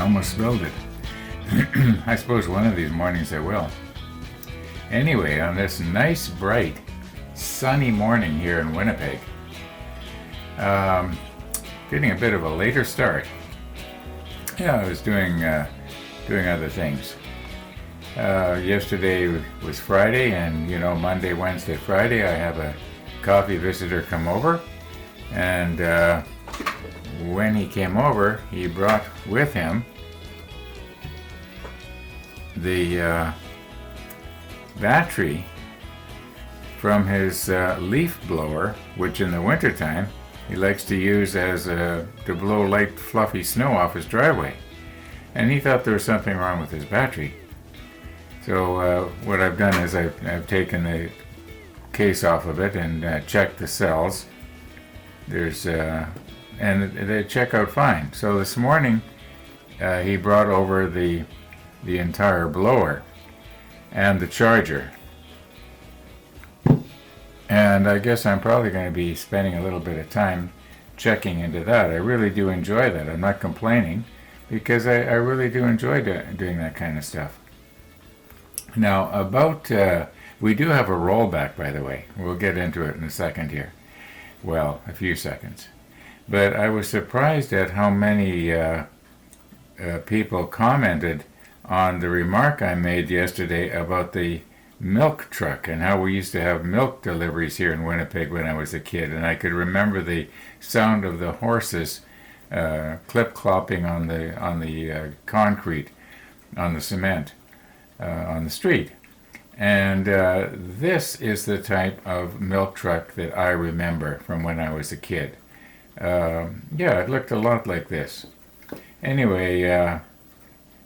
almost spilled it. I suppose one of these mornings I will. Anyway, on this nice, bright, sunny morning here in Winnipeg, getting a bit of a later start. Yeah, I was doing other things. Yesterday was Friday, and Monday, Wednesday, Friday, I have a coffee visitor come over, and when he came over, he brought with him the battery from his leaf blower, which in the wintertime he likes to use as to blow light, fluffy snow off his driveway. And he thought there was something wrong with his battery. So what I've done is I've taken the case off of it and checked the cells. And they check out fine. So this morning he brought over the entire blower and the charger. And I guess I'm probably going to be spending a little bit of time checking into that. I really do enjoy that. I'm not complaining, because I really do enjoy doing that kind of stuff. Now, we do have a rollback, by the way. We'll get into it in a second here. Well, a few seconds. But I was surprised at how many people commented on the remark I made yesterday about the milk truck and how we used to have milk deliveries here in Winnipeg when I was a kid, and I could remember the sound of the horses clip-clopping on the concrete, on the cement, on the street. And this is the type of milk truck that I remember from when I was a kid. Yeah, it looked a lot like this. Anyway,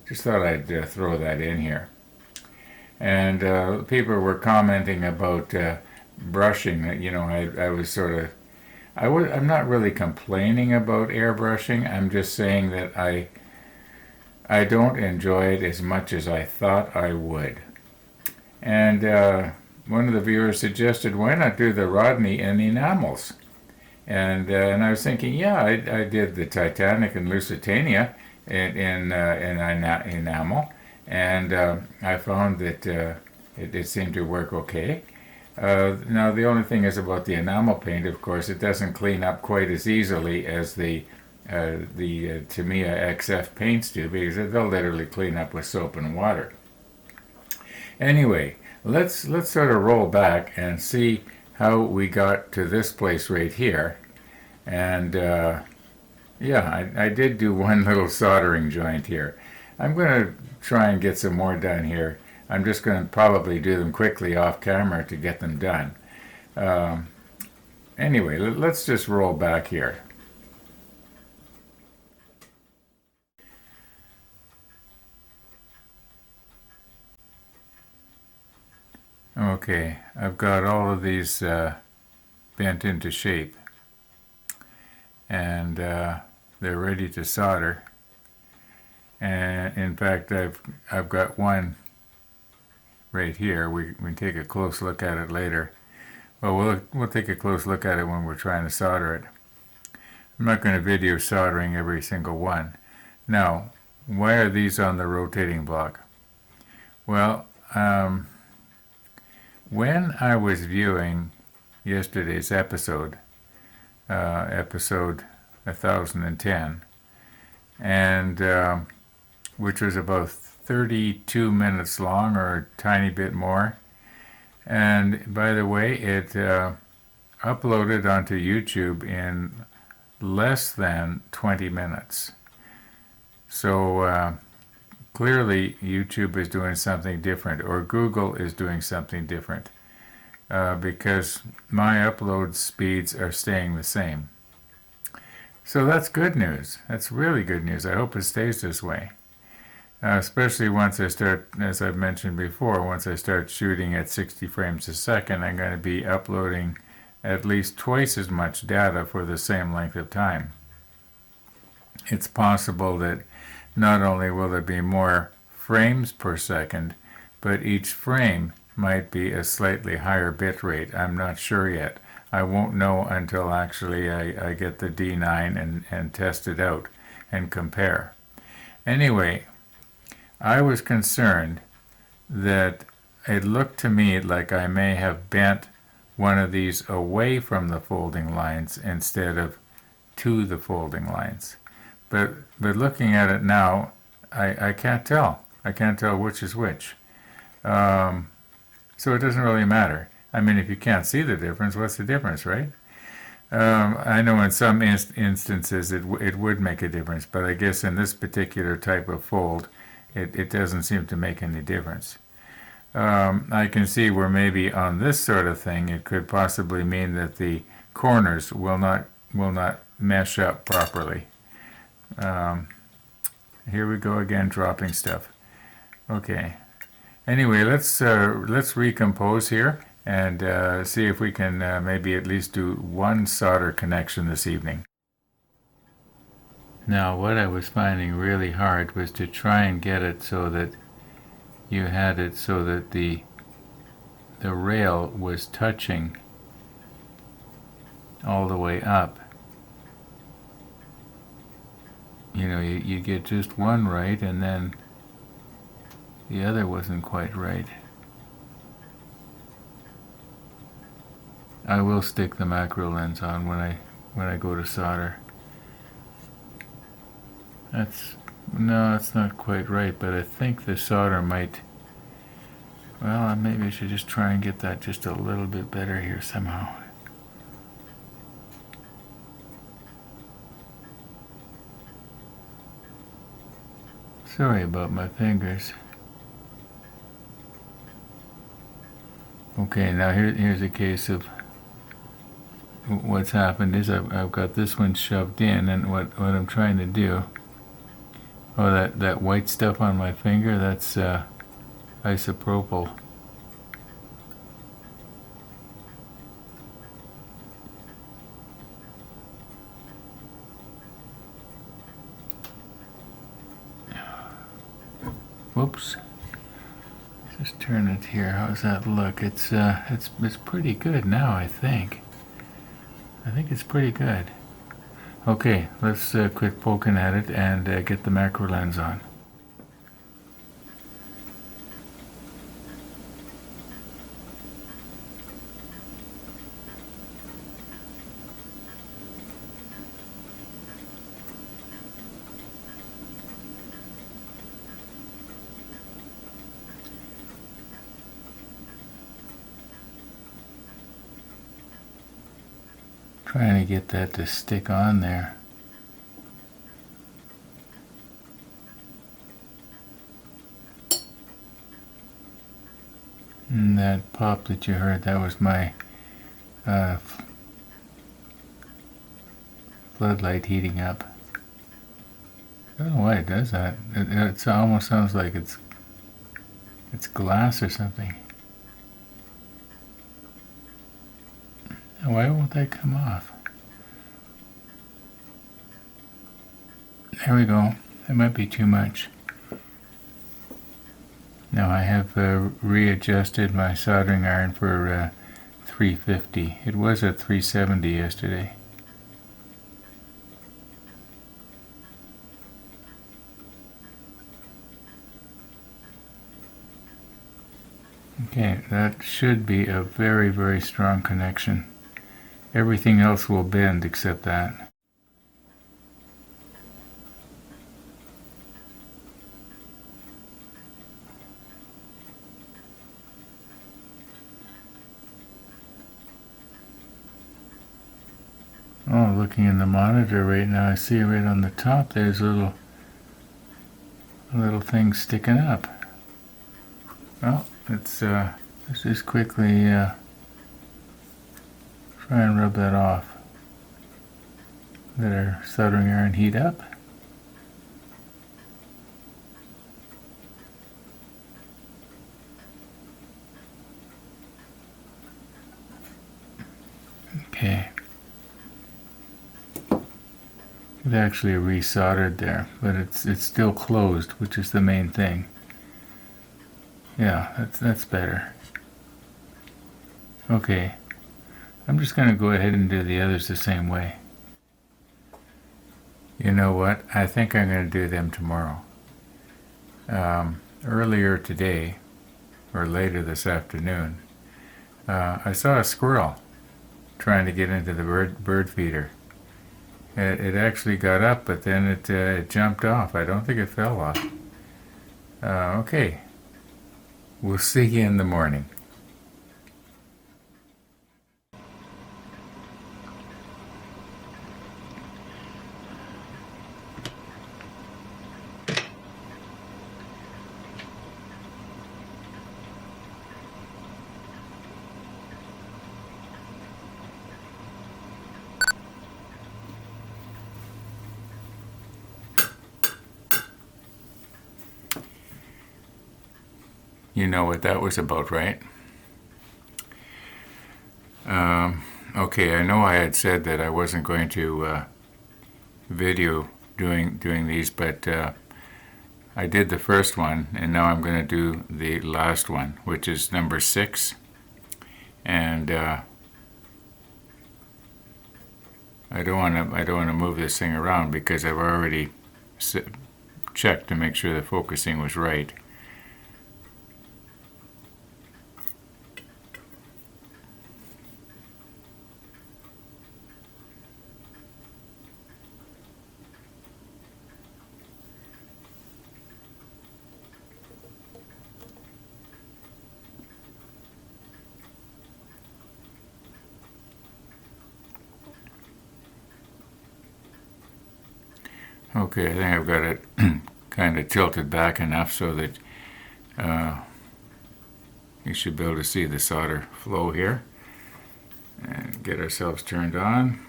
just thought I'd throw that in here. And people were commenting about brushing. I was sort of, I'm not really complaining about airbrushing. I'm just saying that I don't enjoy it as much as I thought I would. And one of the viewers suggested, why not do the Rodney in enamels? And I was thinking, yeah, I did the Titanic and Lusitania in enamel. And I found that it seemed to work okay. Now, the only thing is about the enamel paint, of course, it doesn't clean up quite as easily as the Tamiya XF paints do, because they'll literally clean up with soap and water. Anyway, let's sort of roll back and see how we got to this place right here. And yeah, I did do one little soldering joint here. I'm going to try and get some more done here. I'm just going to probably do them quickly off camera to get them done. Anyway, let's just roll back here. Okay, I've got all of these bent into shape, and they're ready to solder. And in fact, I've got one right here. We can take a close look at it later. Well, we'll take a close look at it when we're trying to solder it. I'm not going to video soldering every single one. Now, why are these on the rotating block? Well, when I was viewing yesterday's episode 1010, and which was about 32 minutes long, or a tiny bit more. And by the way, it uploaded onto YouTube in less than 20 minutes. So clearly YouTube is doing something different, or Google is doing something different, because my upload speeds are staying the same. So that's good news. That's really good news. I hope it stays this way. Especially once I start, as I've mentioned before, once I start shooting at 60 frames a second, I'm going to be uploading at least twice as much data for the same length of time. It's possible that not only will there be more frames per second, but each frame might be a slightly higher bit rate. I'm not sure yet. I won't know until actually I get the D9 and test it out and compare. Anyway, I was concerned that it looked to me like I may have bent one of these away from the folding lines instead of to the folding lines. But looking at it now, I can't tell. I can't tell which is which. So it doesn't really matter. I mean, if you can't see the difference, what's the difference, right? I know in some instances it would make a difference, but I guess in this particular type of fold, it doesn't seem to make any difference. I can see where maybe on this sort of thing it could possibly mean that the corners will not mesh up properly. Here we go again, dropping stuff. Okay. Anyway, let's recompose here and see if we can maybe at least do one solder connection this evening. Now, what I was finding really hard was to try and get it so that you had it so that the rail was touching all the way up. You know, you get just one right, and then the other wasn't quite right. I will stick the macro lens on when I go to solder. No, it's not quite right, but I think the solder might. Well, maybe I should just try and get that just a little bit better here somehow. Sorry about my fingers. Okay, now here's a case of what's happened is I've got this one shoved in, and what I'm trying to do. Oh, that white stuff on my finger, that's isopropyl. Whoops. Just turn it here. How's that look? It's pretty good now, I think. I think it's pretty good. Okay, let's quit poking at it and get the macro lens on. Trying to get that to stick on there. And that pop that you heard, that was my floodlight heating up. I don't know why it does that. It almost sounds like it's glass or something. Why won't that come off? There we go. That might be too much. Now I have readjusted my soldering iron for 350. It was at 370 yesterday. Okay, that should be a very, very strong connection. Everything else will bend except that. Oh, looking in the monitor right now, I see right on the top there's a little thing sticking up. Well, let's just quickly try and rub that off. Let our soldering iron heat up. Okay. It actually resoldered there, but it's still closed, which is the main thing. Yeah, that's better. Okay. I'm just going to go ahead and do the others the same way. You know what? I think I'm going to do them tomorrow. Earlier today, or later this afternoon, I saw a squirrel trying to get into the bird feeder. It actually got up, but then it jumped off. I don't think it fell off. Okay, we'll see you in the morning. You know what that was about, right? Okay, I know I had said that I wasn't going to video doing these, but I did the first one, and now I'm going to do the last one, which is number 6. And I don't want to move this thing around because I've already checked to make sure the focusing was right. Okay, I think I've got it kind of tilted back enough so that you should be able to see the solder flow here. And get ourselves turned on.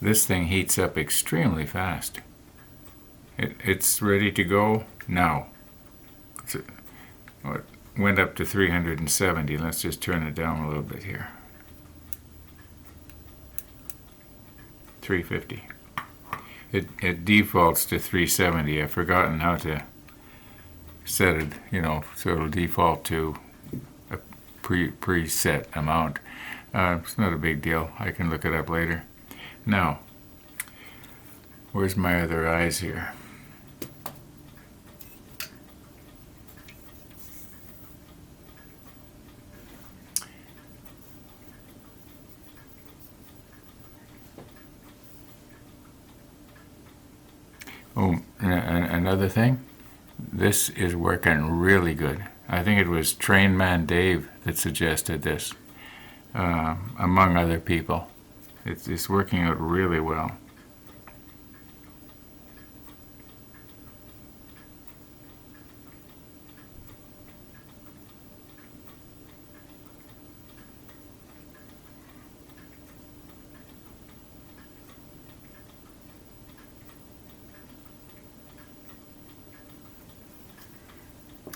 This thing heats up extremely fast. It's ready to go now. It went up to 370. Let's just turn it down a little bit here. 350. It defaults to 370. I've forgotten how to set it, so it'll default to a preset amount. It's not a big deal. I can look it up later. Now, where's my other eyes here? Oh, another thing, this is working really good. I think it was Train Man Dave that suggested this, among other people. It's working out really well.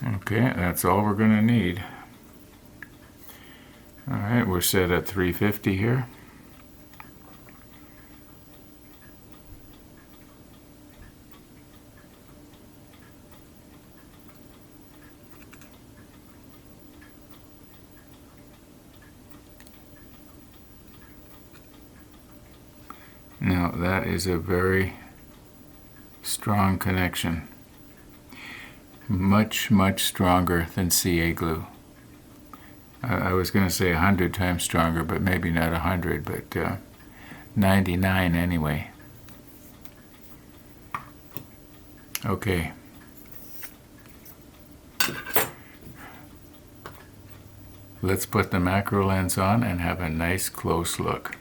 Okay, that's all we're going to need. All right, we're set at 350 here. Now that is a very strong connection. Much, much stronger than CA glue. I was going to say 100 times stronger, but maybe not 100, but 99 anyway. Okay. Let's put the macro lens on and have a nice close look.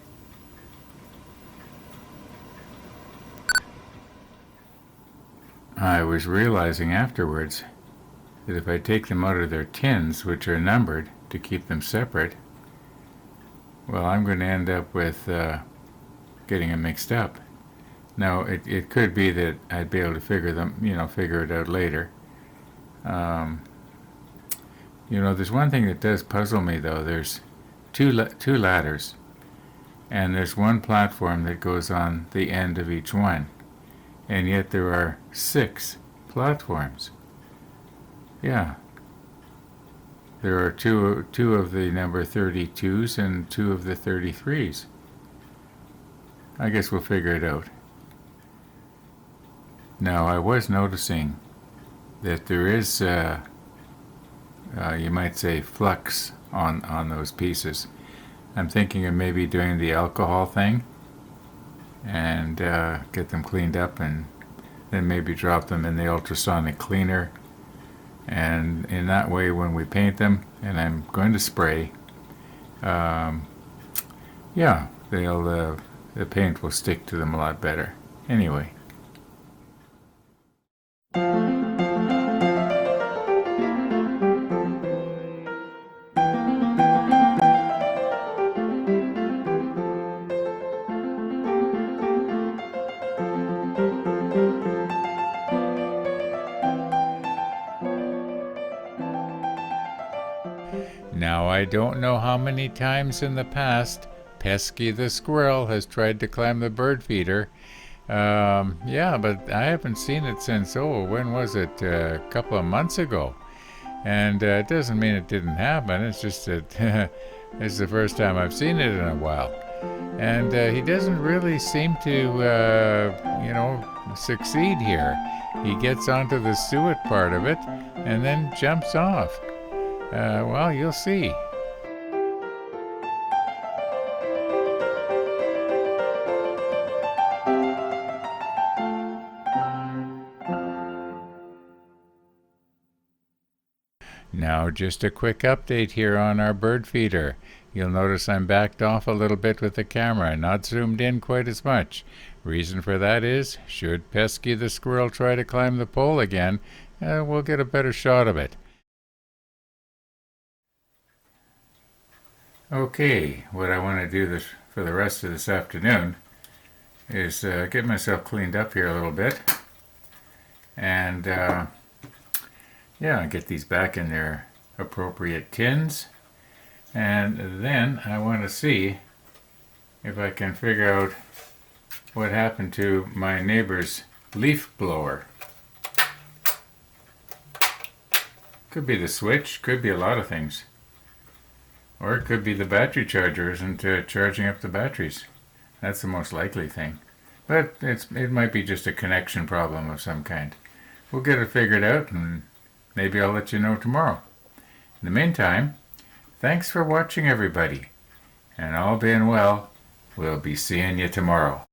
I was realizing afterwards that if I take them out of their tins, which are numbered to keep them separate, well, I'm going to end up with getting them mixed up. Now, it could be that I'd be able to figure it out later. There's one thing that does puzzle me, though. There's two ladders, and there's one platform that goes on the end of each one. And yet there are 6 platforms. Yeah. There are two of the number 32s and 2 of the 33s. I guess we'll figure it out. Now, I was noticing that there is, you might say, flux on those pieces. I'm thinking of maybe doing the alcohol thing and get them cleaned up and then maybe drop them in the ultrasonic cleaner. And in that way, when we paint them, and I'm going to spray, yeah, the paint will stick to them a lot better. Anyway. Now, I don't know how many times in the past Pesky the squirrel has tried to climb the bird feeder. Yeah, but I haven't seen it since, when was it? A couple of months ago. And it doesn't mean it didn't happen, it's just that it's the first time I've seen it in a while. And he doesn't really seem to, succeed here. He gets onto the suet part of it and then jumps off. Well, you'll see. Now, just a quick update here on our bird feeder. You'll notice I'm backed off a little bit with the camera, not zoomed in quite as much. Reason for that is, should Pesky the squirrel try to climb the pole again, we'll get a better shot of it. Okay, what I want to do this for the rest of this afternoon is get myself cleaned up here a little bit and get these back in their appropriate tins, and then I want to see if I can figure out what happened to my neighbor's leaf blower. Could be the switch, could be a lot of things. Or it could be the battery charger isn't charging up the batteries. That's the most likely thing. But it might be just a connection problem of some kind. We'll get it figured out and maybe I'll let you know tomorrow. In the meantime, thanks for watching everybody. And all being well, we'll be seeing you tomorrow.